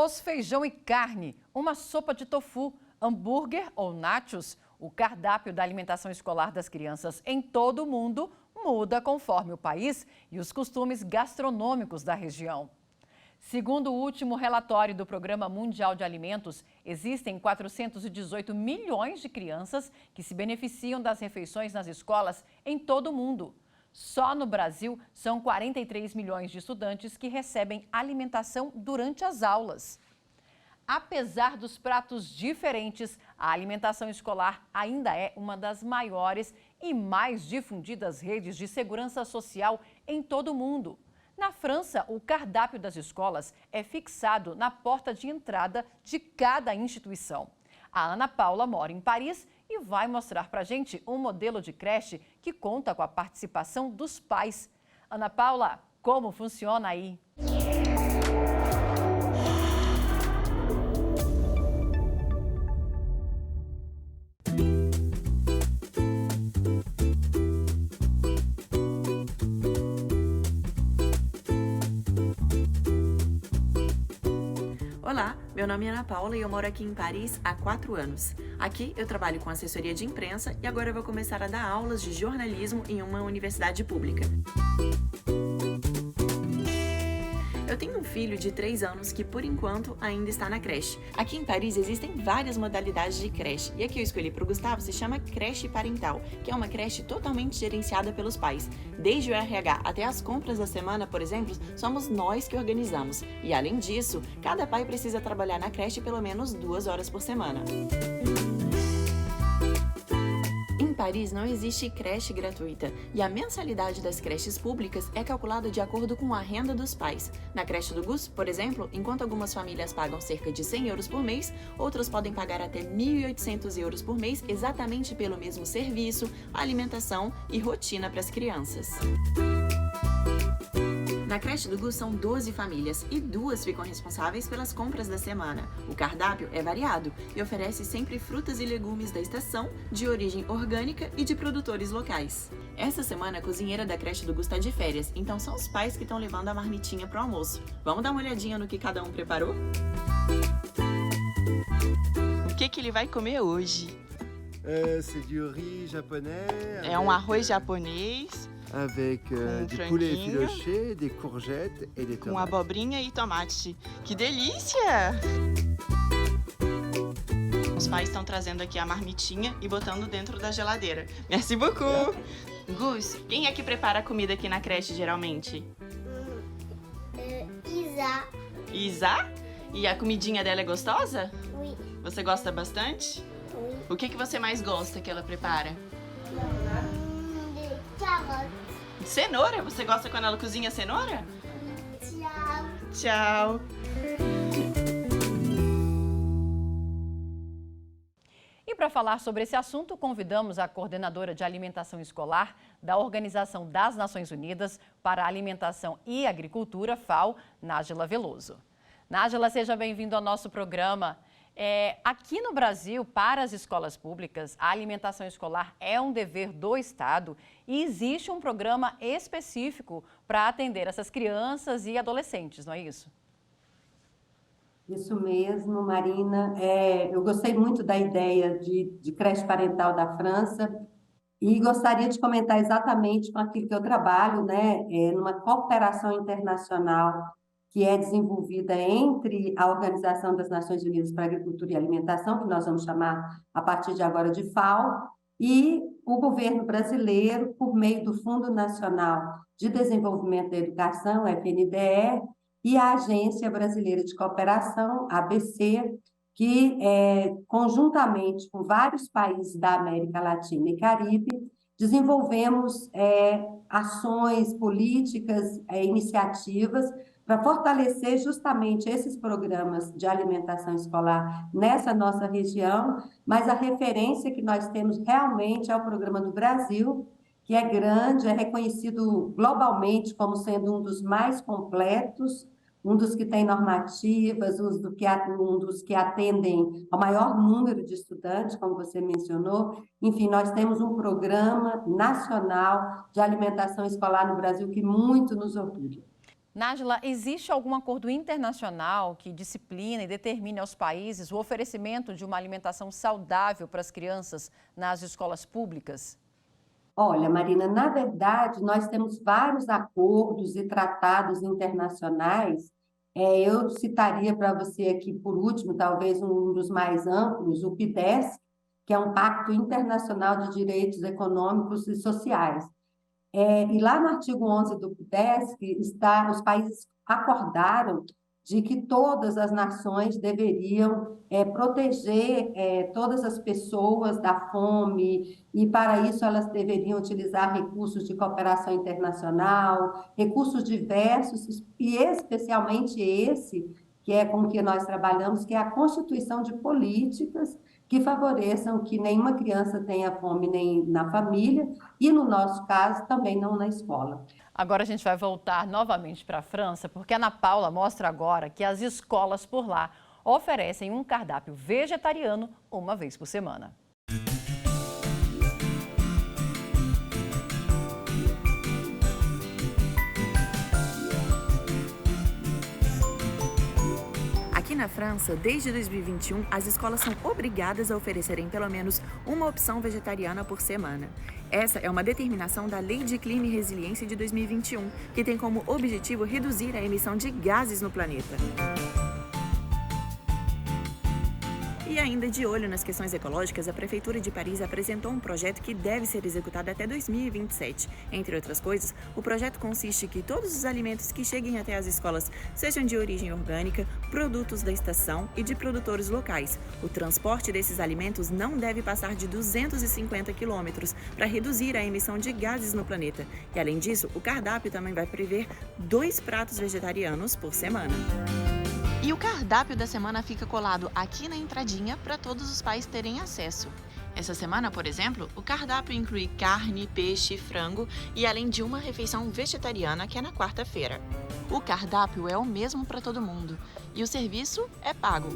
arroz, feijão e carne, uma sopa de tofu, hambúrguer ou nachos. O cardápio da alimentação escolar das crianças em todo o mundo muda conforme o país e os costumes gastronômicos da região. Segundo o último relatório do Programa Mundial de Alimentos, existem 418 milhões de crianças que se beneficiam das refeições nas escolas em todo o mundo. Só no Brasil, são 43 milhões de estudantes que recebem alimentação durante as aulas. Apesar dos pratos diferentes, a alimentação escolar ainda é uma das maiores e mais difundidas redes de segurança social em todo o mundo. Na França, o cardápio das escolas é fixado na porta de entrada de cada instituição. A Ana Paula mora em Paris e vai mostrar para a gente um modelo de creche que conta com a participação dos pais. Ana Paula, como funciona aí? Olá, meu nome é Ana Paula e eu moro aqui em Paris há 4 anos. Aqui eu trabalho com assessoria de imprensa e agora eu vou começar a dar aulas de jornalismo em uma universidade pública. Eu tenho um filho de 3 anos que, por enquanto, ainda está na creche. Aqui em Paris existem várias modalidades de creche e a que eu escolhi para o Gustavo se chama creche parental, que é uma creche totalmente gerenciada pelos pais. Desde o RH até as compras da semana, por exemplo, somos nós que organizamos. E, além disso, cada pai precisa trabalhar na creche pelo menos 2 horas por semana. Em Paris não existe creche gratuita e a mensalidade das creches públicas é calculada de acordo com a renda dos pais. Na creche do Gus, por exemplo, enquanto algumas famílias pagam cerca de 100 euros por mês, outras podem pagar até 1.800 euros por mês exatamente pelo mesmo serviço, alimentação e rotina para as crianças. Na creche do Gus são 12 famílias e 2 ficam responsáveis pelas compras da semana. O cardápio é variado e oferece sempre frutas e legumes da estação, de origem orgânica e de produtores locais. Essa semana a cozinheira da creche do Gus está de férias, então são os pais que estão levando a marmitinha para o almoço. Vamos dar uma olhadinha no que cada um preparou? O que ele vai comer hoje? C'est du riz japonais. É um arroz japonês. Avec du poulet effiloché, des courgettes et des tomates. Com abobrinha e tomate. Que delícia! Os pais estão trazendo aqui a marmitinha e botando dentro da geladeira. Merci beaucoup! Gus, quem é que prepara a comida aqui na creche geralmente? Isa. Isa? E a comidinha dela é gostosa? Oui. Você gosta bastante? Oui. O que você mais gosta que ela prepara? Carrots. Cenoura? Você gosta quando ela cozinha cenoura? Tchau. Tchau! E para falar sobre esse assunto, convidamos a coordenadora de alimentação escolar da Organização das Nações Unidas para a Alimentação e Agricultura, FAO, Nájila Veloso. Nájila, seja bem-vindo ao nosso programa. Aqui no Brasil, para as escolas públicas, a alimentação escolar é um dever do Estado e existe um programa específico para atender essas crianças e adolescentes, não é isso? Isso mesmo, Marina. Eu gostei muito da ideia de creche parental da França e gostaria de comentar exatamente com aquilo que eu trabalho, né, numa cooperação internacional que é desenvolvida entre a Organização das Nações Unidas para a Agricultura e Alimentação, que nós vamos chamar a partir de agora de FAO, e o governo brasileiro, por meio do Fundo Nacional de Desenvolvimento da Educação, FNDE, e a Agência Brasileira de Cooperação, ABC, que, conjuntamente com vários países da América Latina e Caribe, desenvolvemos ações, políticas, iniciativas para fortalecer justamente esses programas de alimentação escolar nessa nossa região, mas a referência que nós temos realmente é o Programa do Brasil, que é grande, é reconhecido globalmente como sendo um dos mais completos, um dos que tem normativas, um dos que atendem ao maior número de estudantes, como você mencionou. Enfim, nós temos um programa nacional de alimentação escolar no Brasil que muito nos orgulha. Nájila, existe algum acordo internacional que discipline e determine aos países o oferecimento de uma alimentação saudável para as crianças nas escolas públicas? Olha, Marina, na verdade, nós temos vários acordos e tratados internacionais. Eu citaria para você aqui, por último, talvez um dos mais amplos, o PIDES, que é um Pacto Internacional de Direitos Econômicos e Sociais. E lá no artigo 11 do PIDESC, os países acordaram de que todas as nações deveriam proteger todas as pessoas da fome, e para isso elas deveriam utilizar recursos de cooperação internacional, recursos diversos, e especialmente esse, que é com que nós trabalhamos, que é a constituição de políticas que favoreçam que nenhuma criança tenha fome nem na família e, no nosso caso, também não na escola. Agora a gente vai voltar novamente para a França, porque a Ana Paula mostra agora que as escolas por lá oferecem um cardápio vegetariano uma vez por semana. Aqui na França, desde 2021, as escolas são obrigadas a oferecerem pelo menos uma opção vegetariana por semana. Essa é uma determinação da Lei de Clima e Resiliência de 2021, que tem como objetivo reduzir a emissão de gases no planeta. E ainda de olho nas questões ecológicas, a Prefeitura de Paris apresentou um projeto que deve ser executado até 2027. Entre outras coisas, o projeto consiste em que todos os alimentos que cheguem até as escolas sejam de origem orgânica, produtos da estação e de produtores locais. O transporte desses alimentos não deve passar de 250 quilômetros para reduzir a emissão de gases no planeta. E além disso, o cardápio também vai prever 2 pratos vegetarianos por semana. E o cardápio da semana fica colado aqui na entradinha para todos os pais terem acesso. Essa semana, por exemplo, o cardápio inclui carne, peixe, frango e além de uma refeição vegetariana que é na quarta-feira. O cardápio é o mesmo para todo mundo e o serviço é pago.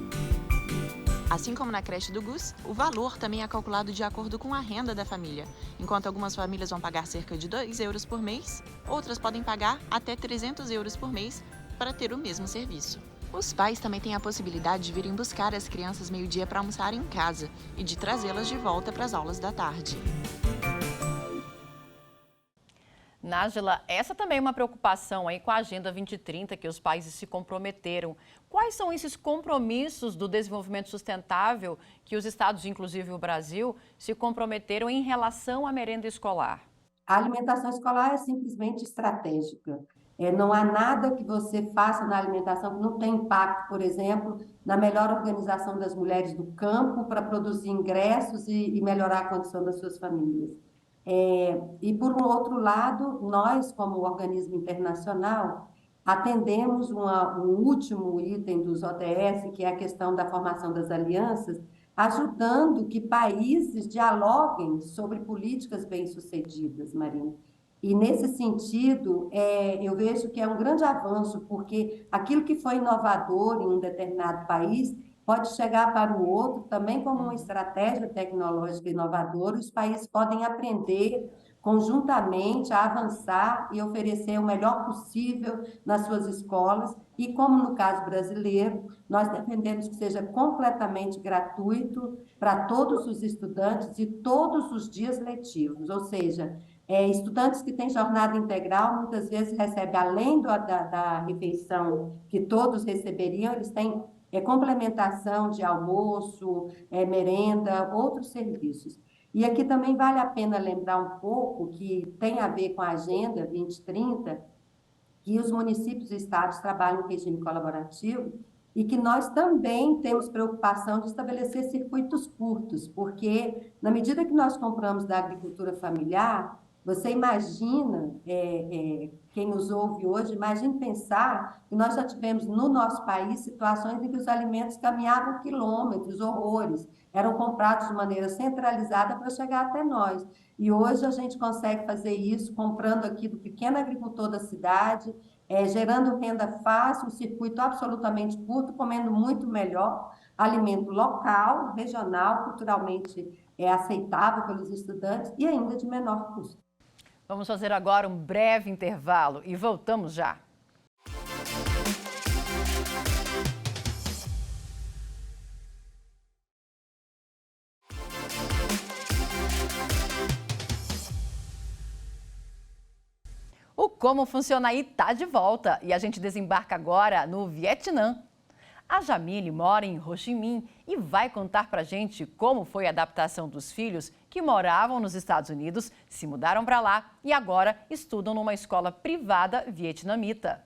Assim como na creche do Gus, o valor também é calculado de acordo com a renda da família. Enquanto algumas famílias vão pagar cerca de 2 euros por mês, outras podem pagar até 300 euros por mês para ter o mesmo serviço. Os pais também têm a possibilidade de virem buscar as crianças meio-dia para almoçar em casa e de trazê-las de volta para as aulas da tarde. Nájila, essa também é uma preocupação aí com a Agenda 2030 que os países se comprometeram. Quais são esses compromissos do desenvolvimento sustentável que os estados, inclusive o Brasil, se comprometeram em relação à merenda escolar? A alimentação escolar é simplesmente estratégica. Não há nada que você faça na alimentação que não tenha impacto, por exemplo, na melhor organização das mulheres do campo para produzir ingressos e melhorar a condição das suas famílias. E, por um outro lado, nós, como organismo internacional, atendemos um último item dos ODS, que é a questão da formação das alianças, ajudando que países dialoguem sobre políticas bem-sucedidas, Marina. E, nesse sentido, eu vejo que é um grande avanço, porque aquilo que foi inovador em um determinado país pode chegar para o outro também como uma estratégia tecnológica inovadora. Os países podem aprender conjuntamente a avançar e oferecer o melhor possível nas suas escolas. E, como no caso brasileiro, nós defendemos que seja completamente gratuito para todos os estudantes e todos os dias letivos, ou seja, estudantes que têm jornada integral, muitas vezes recebem, além da refeição que todos receberiam, eles têm complementação de almoço, merenda, outros serviços. E aqui também vale a pena lembrar um pouco que tem a ver com a Agenda 2030, que os municípios e estados trabalham em regime colaborativo e que nós também temos preocupação de estabelecer circuitos curtos, porque na medida que nós compramos da agricultura familiar, você imagina, quem nos ouve hoje, imagine pensar que nós já tivemos no nosso país situações em que os alimentos caminhavam quilômetros, horrores, eram comprados de maneira centralizada para chegar até nós. E hoje a gente consegue fazer isso comprando aqui do pequeno agricultor da cidade, gerando renda fácil, um circuito absolutamente curto, comendo muito melhor, alimento local, regional, culturalmente aceitável pelos estudantes e ainda de menor custo. Vamos fazer agora um breve intervalo e voltamos já. Como Funciona Aí tá de volta e a gente desembarca agora no Vietnã. A Jamile mora em Ho Chi Minh e vai contar pra gente como foi a adaptação dos filhos que moravam nos Estados Unidos, se mudaram para lá e agora estudam numa escola privada vietnamita.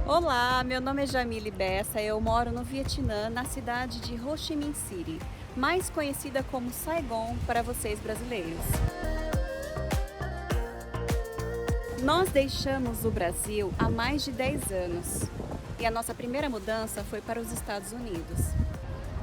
Olá, meu nome é Jamile Bessa, eu moro no Vietnã, na cidade de Ho Chi Minh City, mais conhecida como Saigon para vocês brasileiros. Nós deixamos o Brasil há mais de 10 anos e a nossa primeira mudança foi para os Estados Unidos.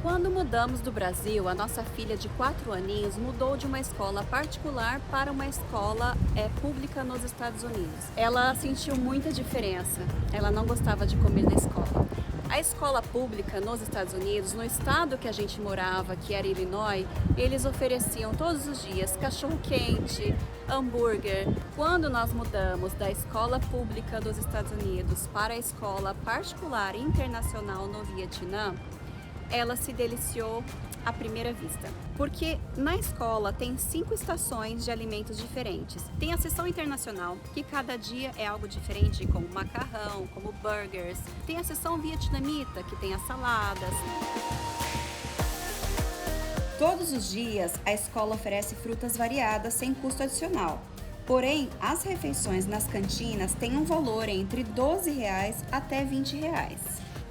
Quando mudamos do Brasil, a nossa filha de 4 aninhos mudou de uma escola particular para uma escola pública nos Estados Unidos. Ela sentiu muita diferença, ela não gostava de comer na escola. A escola pública nos Estados Unidos, no estado que a gente morava, que era Illinois, eles ofereciam todos os dias cachorro-quente, hambúrguer. Quando nós mudamos da escola pública dos Estados Unidos para a escola particular internacional no Vietnã, ela se deliciou à primeira vista. Porque na escola tem 5 estações de alimentos diferentes. Tem a seção internacional, que cada dia é algo diferente, como macarrão, como burgers. Tem a seção vietnamita, que tem as saladas. Todos os dias, a escola oferece frutas variadas sem custo adicional. Porém, as refeições nas cantinas têm um valor entre R$12 até R$20.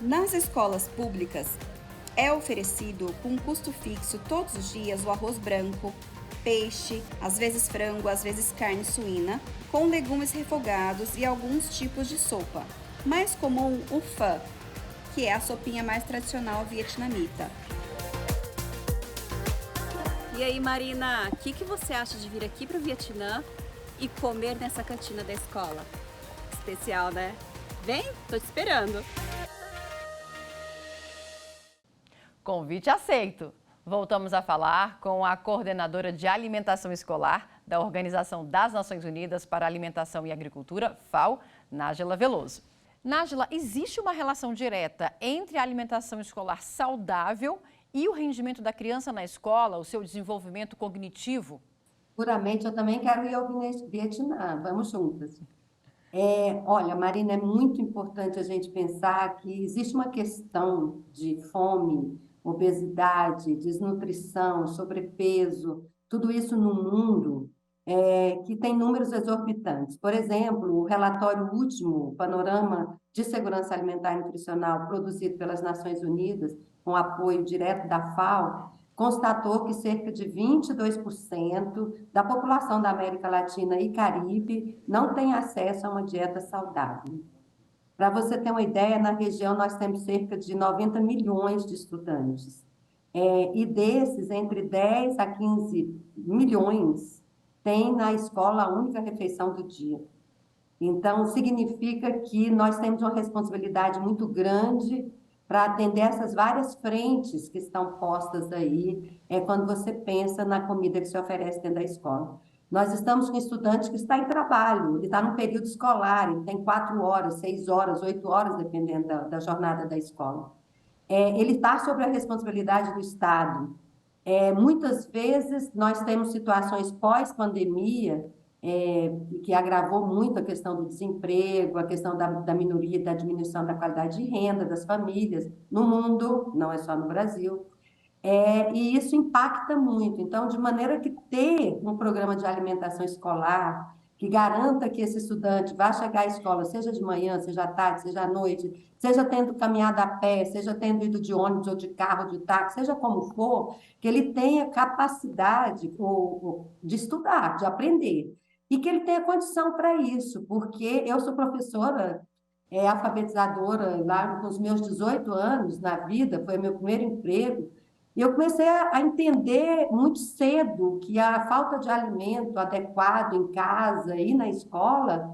Nas escolas públicas, é oferecido com um custo fixo todos os dias o arroz branco, peixe, às vezes frango, às vezes carne suína, com legumes refogados e alguns tipos de sopa. Mais comum o pho, que é a sopinha mais tradicional vietnamita. E aí, Marina, o que você acha de vir aqui para o Vietnã e comer nessa cantina da escola? Especial, né? Vem, tô te esperando! Convite aceito. Voltamos a falar com a coordenadora de alimentação escolar da Organização das Nações Unidas para a Alimentação e Agricultura, FAO, Nájila Veloso. Nájila, existe uma relação direta entre a alimentação escolar saudável e o rendimento da criança na escola, o seu desenvolvimento cognitivo? Puramente, eu também quero ir ao Vietnã. Vamos juntas. Olha, Marina, é muito importante a gente pensar que existe uma questão de fome, obesidade, desnutrição, sobrepeso, tudo isso no mundo que tem números exorbitantes. Por exemplo, o relatório último, o Panorama de Segurança Alimentar e Nutricional, produzido pelas Nações Unidas, com apoio direto da FAO, constatou que cerca de 22% da população da América Latina e Caribe não tem acesso a uma dieta saudável. Para você ter uma ideia, na região nós temos cerca de 90 milhões de estudantes. E desses, entre 10 a 15 milhões têm na escola a única refeição do dia. Então, significa que nós temos uma responsabilidade muito grande para atender essas várias frentes que estão postas aí, quando você pensa na comida que se oferece dentro da escola. Nós estamos com um estudante que está em trabalho, ele está no período escolar, ele tem 4 horas, 6 horas, 8 horas, dependendo da jornada da escola. Ele está sob a responsabilidade do Estado. Muitas vezes nós temos situações pós-pandemia, que agravou muito a questão do desemprego, a questão da minoria, da diminuição da qualidade de renda das famílias no mundo, não é só no Brasil. E isso impacta muito. Então, de maneira que ter um programa de alimentação escolar que garanta que esse estudante vá chegar à escola, seja de manhã, seja à tarde, seja à noite, seja tendo caminhado a pé, seja tendo ido de ônibus ou de carro, de táxi, seja como for, que ele tenha capacidade de estudar, de aprender, e que ele tenha condição para isso, porque eu sou professora alfabetizadora lá com os meus 18 anos na vida, foi meu primeiro emprego. E eu comecei a entender muito cedo que a falta de alimento adequado em casa e na escola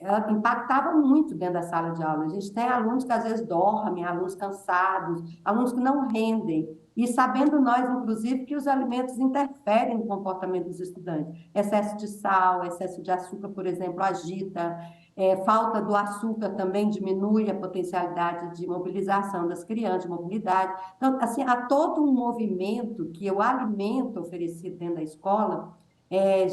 ela impactava muito dentro da sala de aula. A gente tem alunos que às vezes dormem, alunos cansados, alunos que não rendem, e sabendo nós, inclusive, que os alimentos interferem no comportamento dos estudantes. Excesso de sal, excesso de açúcar, por exemplo, agita, falta do açúcar também diminui a potencialidade de mobilização das crianças, de mobilidade. Então, assim, há todo um movimento que o alimento oferecido dentro da escola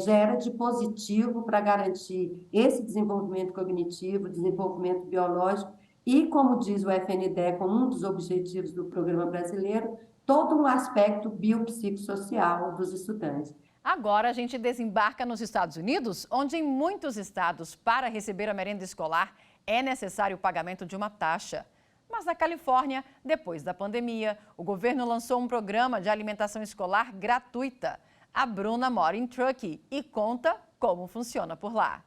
gera de positivo para garantir esse desenvolvimento cognitivo, desenvolvimento biológico e, como diz o FNDE, como um dos objetivos do programa brasileiro, todo um aspecto biopsicossocial dos estudantes. Agora a gente desembarca nos Estados Unidos, onde em muitos estados, para receber a merenda escolar, é necessário o pagamento de uma taxa. Mas na Califórnia, depois da pandemia, o governo lançou um programa de alimentação escolar gratuita. A Bruna mora em Truckee e conta como funciona por lá.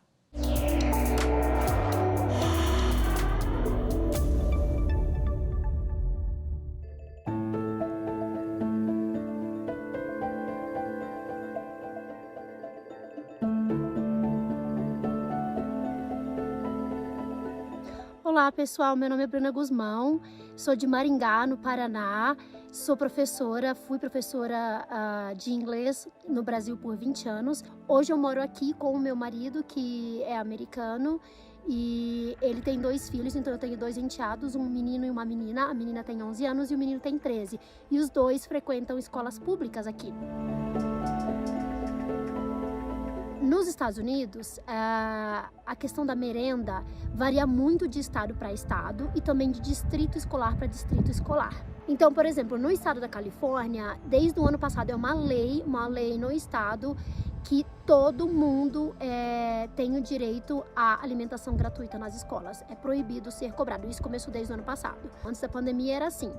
Olá pessoal, meu nome é Bruna Guzmão, sou de Maringá, no Paraná, sou professora, fui professora de inglês no Brasil por 20 anos. Hoje eu moro aqui com o meu marido, que é americano, e ele tem 2 filhos, então eu tenho 2 enteados, um menino e uma menina. A menina tem 11 anos e o menino tem 13, e os 2 frequentam escolas públicas aqui. Nos Estados Unidos, a questão da merenda varia muito de estado para estado e também de distrito escolar para distrito escolar. Então, por exemplo, no estado da Califórnia, desde o ano passado é uma lei no estado que todo mundo tem o direito à alimentação gratuita nas escolas. É proibido ser cobrado. Isso começou desde o ano passado. Antes da pandemia era assim.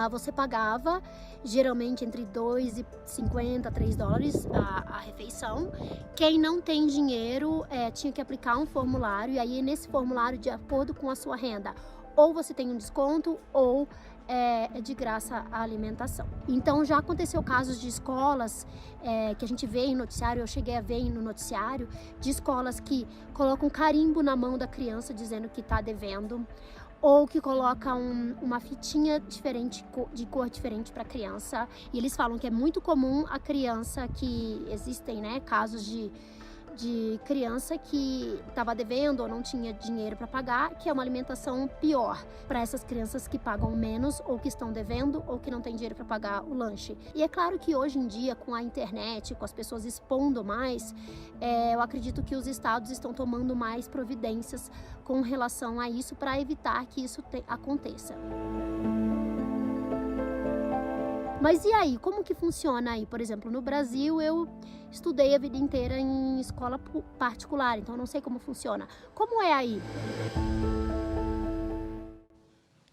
Você pagava geralmente entre $2,50 a $3 a refeição. Quem não tem dinheiro tinha que aplicar um formulário, e aí nesse formulário, de acordo com a sua renda, ou você tem um desconto ou é de graça a alimentação. Então já aconteceu casos de escolas que a gente vê em noticiário, eu cheguei a ver no noticiário, de escolas que colocam carimbo na mão da criança dizendo que está devendo, ou que coloca uma fitinha diferente, de cor diferente para a criança. E eles falam que é muito comum a criança, que existem, né, casos de criança que estava devendo ou não tinha dinheiro para pagar, que é uma alimentação pior para essas crianças que pagam menos, ou que estão devendo, ou que não têm dinheiro para pagar o lanche. E é claro que hoje em dia, com a internet, com as pessoas expondo mais, eu acredito que os estados estão tomando mais providências com relação a isso, para evitar que isso aconteça. Mas e aí, como que funciona aí? Por exemplo, no Brasil eu estudei a vida inteira em escola particular, então eu não sei como funciona. Como é aí?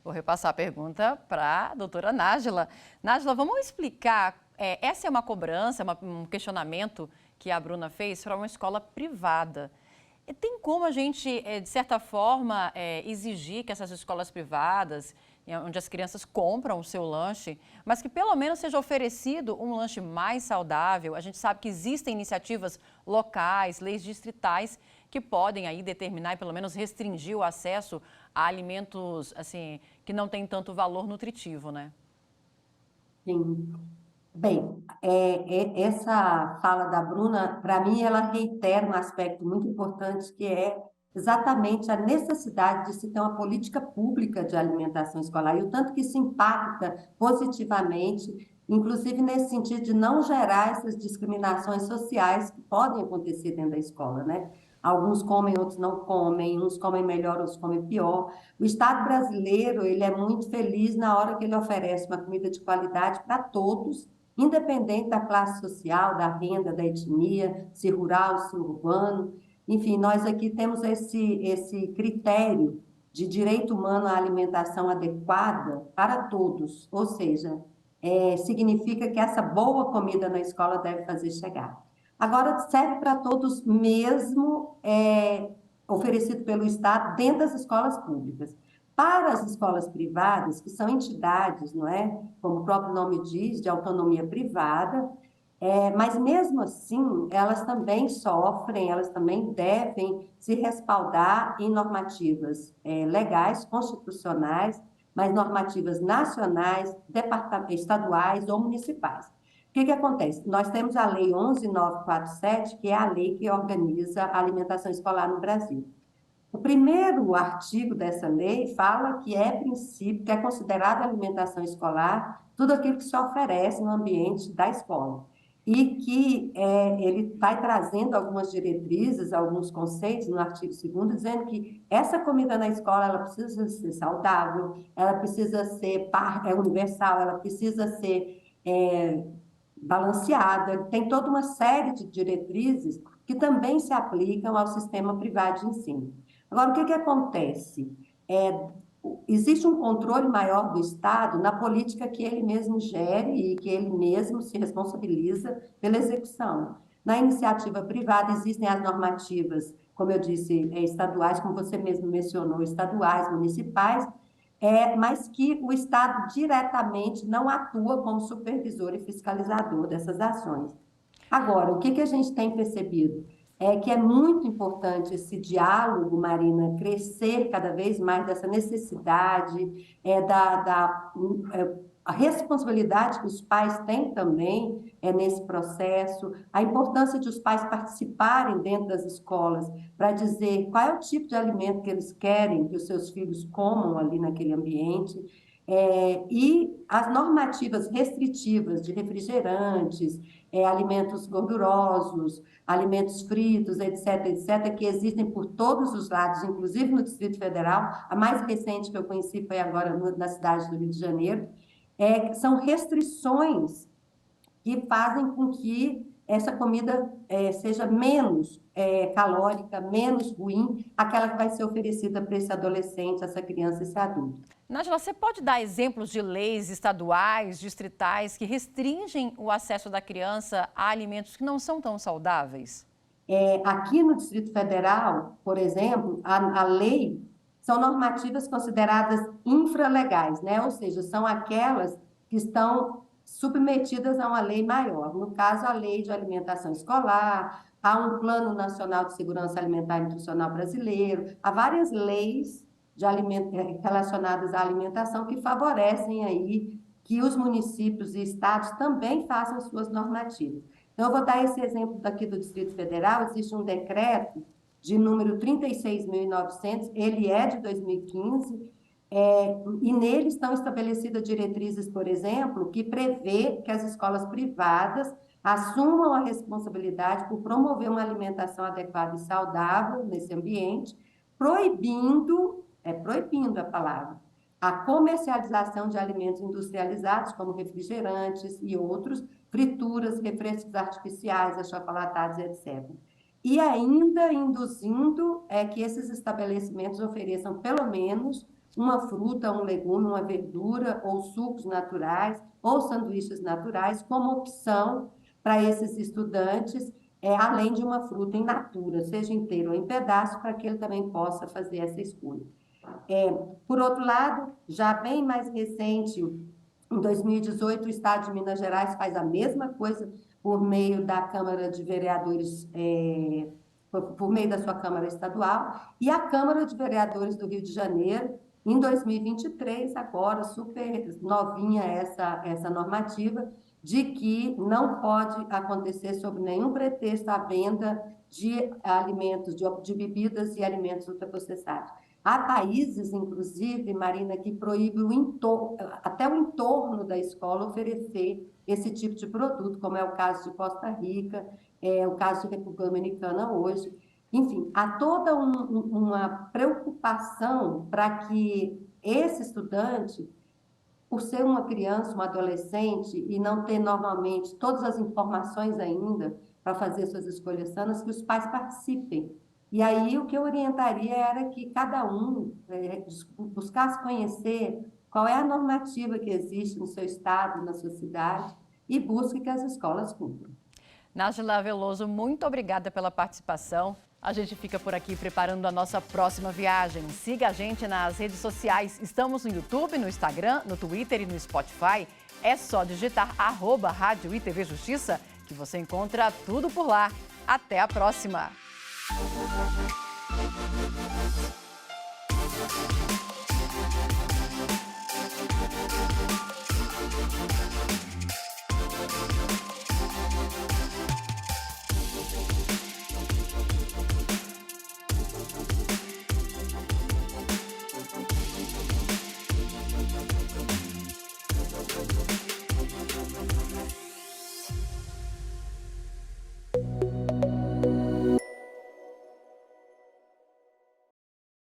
Vou repassar a pergunta para a doutora Nájila. Nájila, vamos explicar, essa é uma cobrança, um questionamento que a Bruna fez para uma escola privada. Tem como a gente, de certa forma, exigir que essas escolas privadas, onde as crianças compram o seu lanche, mas que pelo menos seja oferecido um lanche mais saudável? A gente sabe que existem iniciativas locais, leis distritais, que podem aí determinar e pelo menos restringir o acesso a alimentos assim, que não têm tanto valor nutritivo, né? Sim. Bem, essa fala da Bruna, para mim, ela reitera um aspecto muito importante, que é exatamente a necessidade de se ter uma política pública de alimentação escolar, e o tanto que isso impacta positivamente, inclusive nesse sentido de não gerar essas discriminações sociais que podem acontecer dentro da escola, né? Alguns comem, outros não comem, uns comem melhor, outros comem pior. O Estado brasileiro, ele é muito feliz na hora que ele oferece uma comida de qualidade para todos, independente da classe social, da renda, da etnia, se rural, se urbano. Enfim, nós aqui temos esse critério de direito humano à alimentação adequada para todos, ou seja, significa que essa boa comida na escola deve fazer chegar. Agora, serve para todos mesmo, oferecido pelo Estado dentro das escolas públicas. Para as escolas privadas, que são entidades, não é? Como o próprio nome diz, de autonomia privada, Mas mesmo assim, elas também sofrem, elas também devem se respaldar em normativas legais, constitucionais, mas normativas nacionais, estaduais ou municipais. O que acontece? Nós temos a Lei 11.947, que é a lei que organiza a alimentação escolar no Brasil. O primeiro artigo dessa lei fala que é princípio, que é considerado alimentação escolar tudo aquilo que se oferece no ambiente da escola. E que ele vai trazendo algumas diretrizes, alguns conceitos no artigo 2º, dizendo que essa comida na escola ela precisa ser saudável, ela precisa ser universal, ela precisa ser balanceada, tem toda uma série de diretrizes que também se aplicam ao sistema privado de ensino. Agora, o que acontece? Existe um controle maior do Estado na política que ele mesmo gere e que ele mesmo se responsabiliza pela execução. Na iniciativa privada existem as normativas, como eu disse, estaduais, como você mesmo mencionou, estaduais, municipais, mas que o Estado diretamente não atua como supervisor e fiscalizador dessas ações. Agora, o que a gente tem percebido? É que é muito importante esse diálogo, Marina, crescer cada vez mais dessa necessidade, a responsabilidade que os pais têm também nesse processo, a importância de os pais participarem dentro das escolas para dizer qual é o tipo de alimento que eles querem que os seus filhos comam ali naquele ambiente, e as normativas restritivas de refrigerantes, alimentos gordurosos, alimentos fritos, etc., que existem por todos os lados, inclusive no Distrito Federal. A mais recente que eu conheci foi agora na cidade do Rio de Janeiro. São restrições que fazem com que essa comida seja menos calórica, menos ruim, aquela que vai ser oferecida para esse adolescente, essa criança, esse adulto. Nájila, você pode dar exemplos de leis estaduais, distritais, que restringem o acesso da criança a alimentos que não são tão saudáveis? Aqui no Distrito Federal, por exemplo, a lei são normativas consideradas infralegais, né? Ou seja, são aquelas que estão submetidas a uma lei maior. No caso, a Lei de Alimentação Escolar, há um Plano Nacional de Segurança Alimentar e Nutricional Brasileiro, há várias leis relacionadas à alimentação que favorecem aí que os municípios e estados também façam suas normativas. Então, eu vou dar esse exemplo daqui do Distrito Federal. Existe um decreto de número 36.900, ele é de 2015, e nele estão estabelecidas diretrizes, por exemplo, que prevê que as escolas privadas assumam a responsabilidade por promover uma alimentação adequada e saudável nesse ambiente, proibindo a palavra, a comercialização de alimentos industrializados, como refrigerantes e outros, frituras, refrescos artificiais, achocolatados, etc. E ainda induzindo que esses estabelecimentos ofereçam pelo menos uma fruta, um legume, uma verdura, ou sucos naturais, ou sanduíches naturais, como opção para esses estudantes, além de uma fruta in natura, seja inteira ou em pedaço, para que ele também possa fazer essa escolha. Por outro lado, já bem mais recente, em 2018, o Estado de Minas Gerais faz a mesma coisa por meio da Câmara de Vereadores, por meio da sua Câmara Estadual, e a Câmara de Vereadores do Rio de Janeiro, em 2023, agora, super novinha essa normativa, de que não pode acontecer sob nenhum pretexto a venda de alimentos, de bebidas e alimentos ultraprocessados. Há países, inclusive, Marina, que proíbem até o entorno da escola oferecer esse tipo de produto, como é o caso de Costa Rica, o caso de República Dominicana hoje. Enfim, há toda uma preocupação para que esse estudante, por ser uma criança, um adolescente, e não ter normalmente todas as informações ainda para fazer suas escolhas sanas, que os pais participem. E aí o que eu orientaria era que cada um buscasse conhecer qual é a normativa que existe no seu estado, na sua cidade, e busque que as escolas cumpram. Nájila Veloso, muito obrigada pela participação. A gente fica por aqui preparando a nossa próxima viagem. Siga a gente nas redes sociais. Estamos no YouTube, no Instagram, no Twitter e no Spotify. É só digitar @Rádio ITV Justiça e você encontra tudo por lá. Até a próxima!